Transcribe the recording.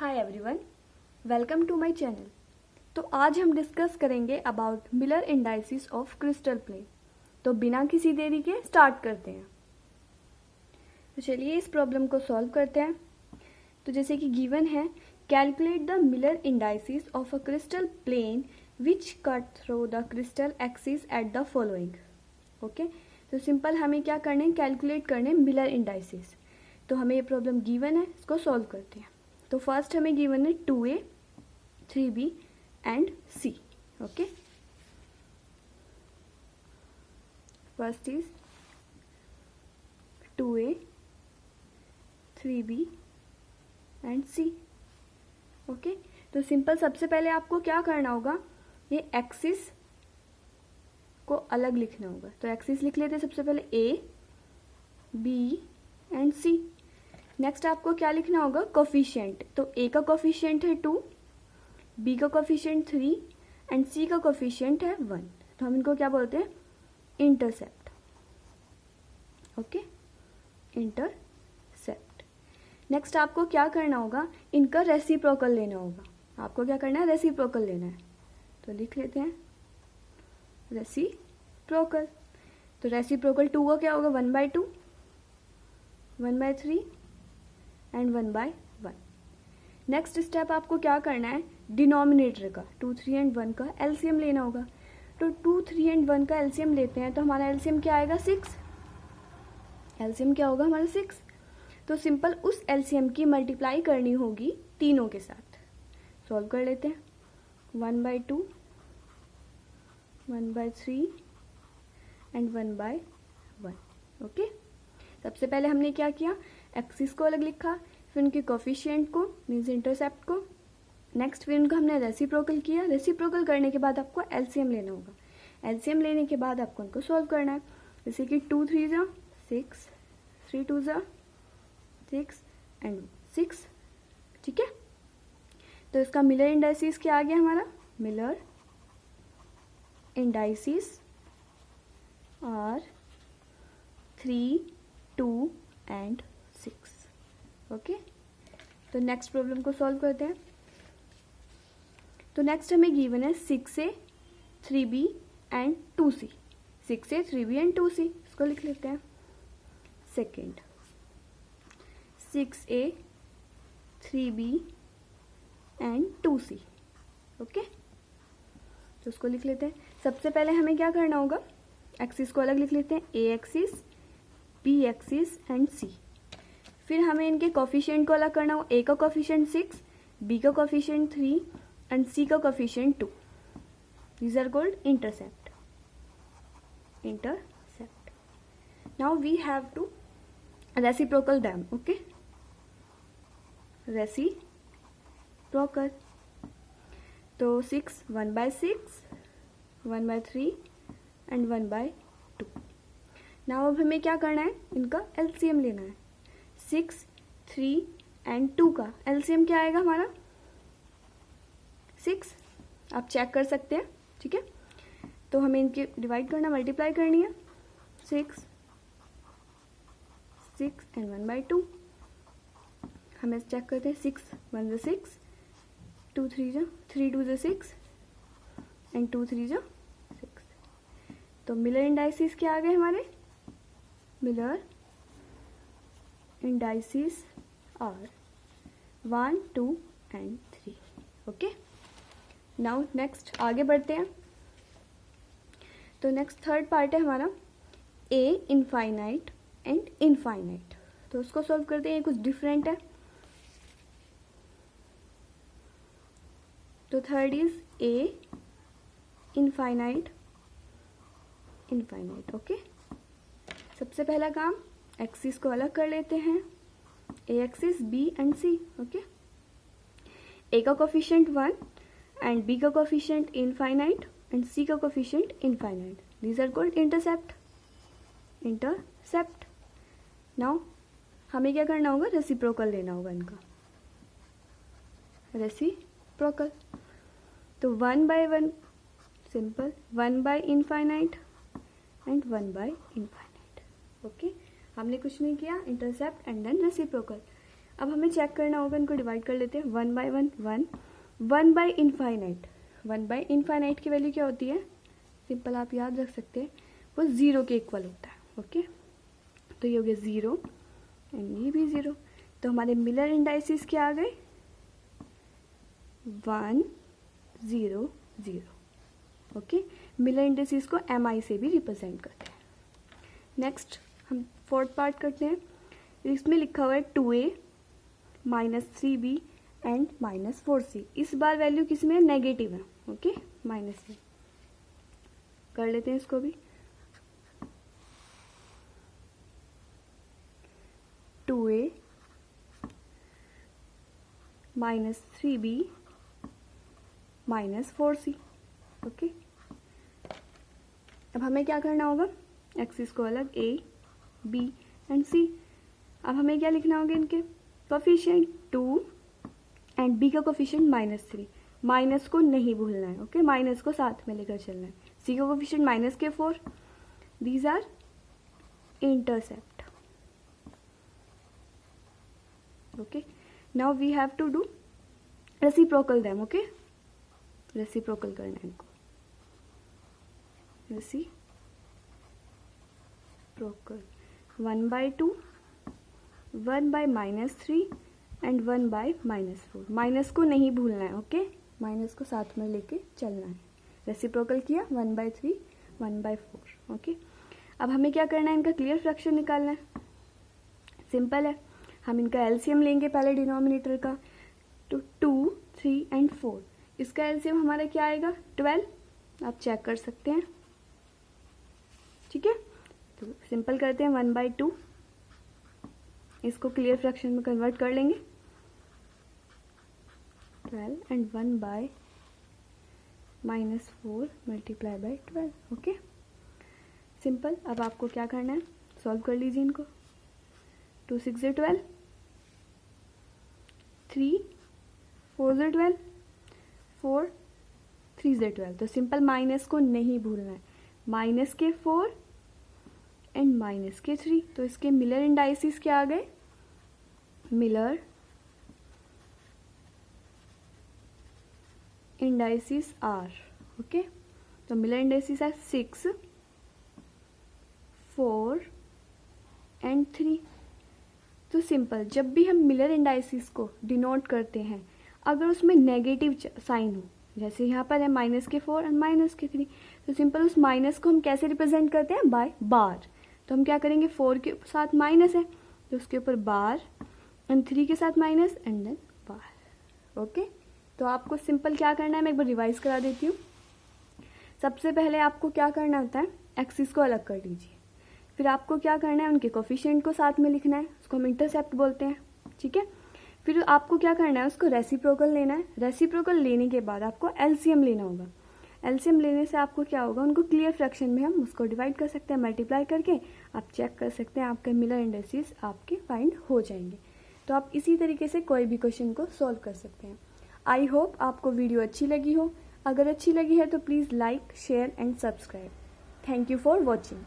Hi everyone, welcome to my channel. तो आज हम डिस्कस करेंगे about Miller indices of crystal plane. तो बिना किसी देरी के स्टार्ट करते हैं। तो चलिए इस प्रॉब्लम को सॉल्व करते हैं। तो जैसे कि गिवन है, calculate the Miller indices of a crystal plane which cut through the crystal axis at the following. Okay, तो सिंपल हमें क्या करने, कैलकुलेट करने मिलर इंडाइसिस। तो हमें ये प्रॉब्लम गिवन है, इसको सॉल्व करते हैं। तो फर्स्ट हमें गिवन है 2A, 3B and C। Okay, first is 2A, 3B and C। Okay, तो सिंपल सबसे पहले आपको क्या करना होगा, ये एक्सिस को अलग लिखना होगा। तो एक्सिस लिख लेते हैं सबसे पहले A, B and C। Next आपको क्या लिखना होगा, कोफिशिएंट। तो A का कोफिशिएंट है 2, B का कोफिशिएंट 3 एंड C का कोफिशिएंट है 1। तो हम इनको क्या बोलते हैं, इंटरसेप्ट। Okay, intercept. नेक्स्ट आपको क्या करना होगा, इनका रेसिप्रोकल लेना होगा। आपको क्या करना है, रेसिप्रोकल लेना है। तो लिख लेते हैं रेसिप्रोकल। तो रेसिप्रोकल 2 का क्या होगा, 1/2, 1/3 एंड 1/1। नेक्स्ट स्टेप आपको क्या करना है, डिनोमिनेटर का 2, 3 एंड 1 का एलसीएम लेना होगा। तो 2, 3 एंड 1 का एलसीएम लेते हैं तो हमारा एलसीएम क्या आएगा, 6। एलसीएम क्या होगा हमारा, 6। तो सिंपल उस एलसीएम की मल्टीप्लाई करनी होगी तीनों के साथ। सॉल्व कर लेते हैं। 1/2, 1/3 एंड 1/1। ओके, सबसे पहले हमने क्या किया, एक्सिस को अलग लिखा, फिर उनके कोफिशिएंट को मीन्स इंटरसेप्ट को। नेक्स्ट फिर उनको हमने रेसिप्रोकल किया। रेसिप्रोकल करने के बाद आपको एलसीएम लेना होगा। एलसीएम लेने के बाद आपको उनको सॉल्व करना है। जैसे कि 2, 3 जा 6, 3, 2 जा 6 एंड 6। ठीक है, तो इसका मिलर इंडाइसिस क्या आ गया हमारा, Miller indices are 3, 2 and 6। Okay, तो नेक्स्ट प्रॉब्लम को सॉल्व करते हैं। तो नेक्स्ट हमें गिवन है 6A, 3B and 2C। 6A, 3B and 2C, इसको लिख लेते हैं। Second 6A, 3B and 2C। Okay, तो उसको लिख लेते हैं। सबसे पहले हमें क्या करना होगा, एक्सिस को अलग लिख लेते हैं, A axis, B axis and C। फिर हमें इनके कोफिशिएंट को अलग करना हो। A का कोफिशिएंट 6, B का कोफिशिएंट 3 एंड C का coefficient 2। These are called intercept. Intercept. Now we have to reciprocal them. Okay. Reciprocal. तो 6, 1/6, 1/3 एंड 1/2। नाउ अब हमें क्या करना है, इनका एलसीएम लेना है। 6, 3 एंड 2 का एलसीएम क्या आएगा हमारा, 6। आप चेक कर सकते हैं। ठीक है, तो हमें इनके डिवाइड करना, मल्टीप्लाई करनी है। 6 एंड 1/2। हमें चेक करते हैं। 6 1 जा 6, 2 3 जा 3 2 जा 6 एंड 2 3 जा 6। तो मिलर इंडाइसिस क्या आ गए हमारे, Miller indices are 1, 2 and 3। Okay, now next आगे बढ़ते हैं। तो नेक्स्ट थर्ड पार्ट है हमारा A इनफाइनाइट एंड इनफाइनाइट। तो उसको सॉल्व करते हैं, ये कुछ डिफरेंट है। तो third is A infinite, infinite. Okay, सबसे पहला काम, एक्सिस को अलग कर लेते हैं, A axis, B and C। Okay, A का कोफिशिएंट 1 एंड B का कोफिशिएंट इनफाइनाइट एंड C का coefficient infinite. These are called intercept. Intercept. Now हमें क्या करना होगा, रेसिप्रोकल लेना होगा इनका, रेसिप्रोकल। तो 1/1 सिंपल, 1/इनफाइनाइट एंड 1/इनफाइनाइट। ओके, हमने कुछ नहीं किया, इंटरसेप्ट एंड देन रेसिप्रोकल। अब हमें चेक करना होगा, इनको डिवाइड कर लेते हैं 1 by 1 1, 1 by infinite, 1 by infinite की वैल्यू क्या होती है, सिंपल आप याद रख सकते हैं, वो 0 के इक्वल होता है। ओके, तो ये हो गया 0 एंड ये भी 0। तो हमारे मिलर इंडाइसिस क्या आ गए, 1 0 0। ओके, मिलर इंडाइसिस को MI से भी रिप्रेजेंट करते हैं। नेक्स्ट हम फोर्थ पार्ट करते हैं। इसमें लिखा हुआ है 2A -3B एंड -4C। इस बार वैल्यू किस में है, नेगेटिव है। ओके, -3 कर लेते हैं इसको भी। 2A -3B -4C। ओके, अब हमें क्या करना होगा, एक्सिस को अलग A B एंड C। अब हमें क्या लिखना होगा, इनके कोफिशिएंट 2 एंड B का कोफिशिएंट -3। माइनस को नहीं भूलना है। ओके, माइनस को साथ में लेकर चलना है। C का coefficient -4, these are intercept. Okay, now we have to do reciprocal them. Okay, reciprocal करना है इनको, reciprocal 1 by 2, 1 by -3 and 1 by -4। Minus को नहीं भूलना है। ओके, माइनस को साथ में लेके चलना है। रेसिप्रोकल किया 1 बाई 3, 1 बाई 4। ओके, अब हमें क्या करना है, इनका क्लियर फ्रैक्शन निकालना है। सिंपल है, हम इनका एलसीएम लेंगे पहले डिनोमिनेटर का, तो 2 3 एंड 4। इसका एलसीएम हमारा क्या आएगा, 12। आप चेक कर सकते हैं। ठीक है, तो सिंपल करते हैं 1 बाई 2, इसको क्लियर फ्रैक्शन में कन्वर्ट कर लेंगे 12 and 1 by -4 multiply by 12। Okay, simple. अब आपको क्या करना है, सॉल्व कर लीजिए इनको। 2 6 से 12, 3 4 से 12, 4 3 से 12। तो सिंपल माइनस को नहीं भूलना है, माइनस के 4 एंड माइनस के 3। तो इसके मिलर इंडाइसिस क्या आ गए, मिलर इंडाइसिस आर। ओके, तो मिलर इंडाइसिस है 6 4 एंड 3। तो सिंपल, जब भी हम मिलर इंडाइसिस को डिनोट करते हैं, अगर उसमें नेगेटिव साइन हो, जैसे यहाँ पर है -4 एंड -3, तो सिंपल उस माइनस को हम कैसे रिप्रेजेंट करते हैं, बाय बार। तो हम क्या करेंगे, 4 के साथ माइनस है तो उसके ऊपर बार, एंड 3 के साथ minus and then bar. Okay, तो आपको सिंपल क्या करना है, मैं एक बार रिवाइज करा देती हूँ। सबसे पहले आपको क्या करना होता है, एक्सिस को अलग कर लीजिए। फिर आपको क्या करना है, उनके कोफिशिएंट को साथ में लिखना है, उसको हम इंटरसेप्ट बोलते हैं। ठीक है, फिर आपको क्या करना है, उसको रेसिप्रोकल लेना है। रेसिप्रोकल लेने के बाद आपको एलसीएम लेना होगा। एलसीएम लेने से आपको क्या होगा, उनको क्लियर फ्रैक्शन में हम उसको डिवाइड कर सकते हैं, मल्टीप्लाई करके आप चेक कर सकते हैं, आपके मिलर इंडाइसिस आपके फाइंड हो जाएंगे। तो आप इसी तरीके से कोई भी क्वेश्चन को सॉल्व कर सकते हैं। आई होप आपको वीडियो अच्छी लगी हो। अगर अच्छी लगी है तो please like share and subscribe. Thank you for watching.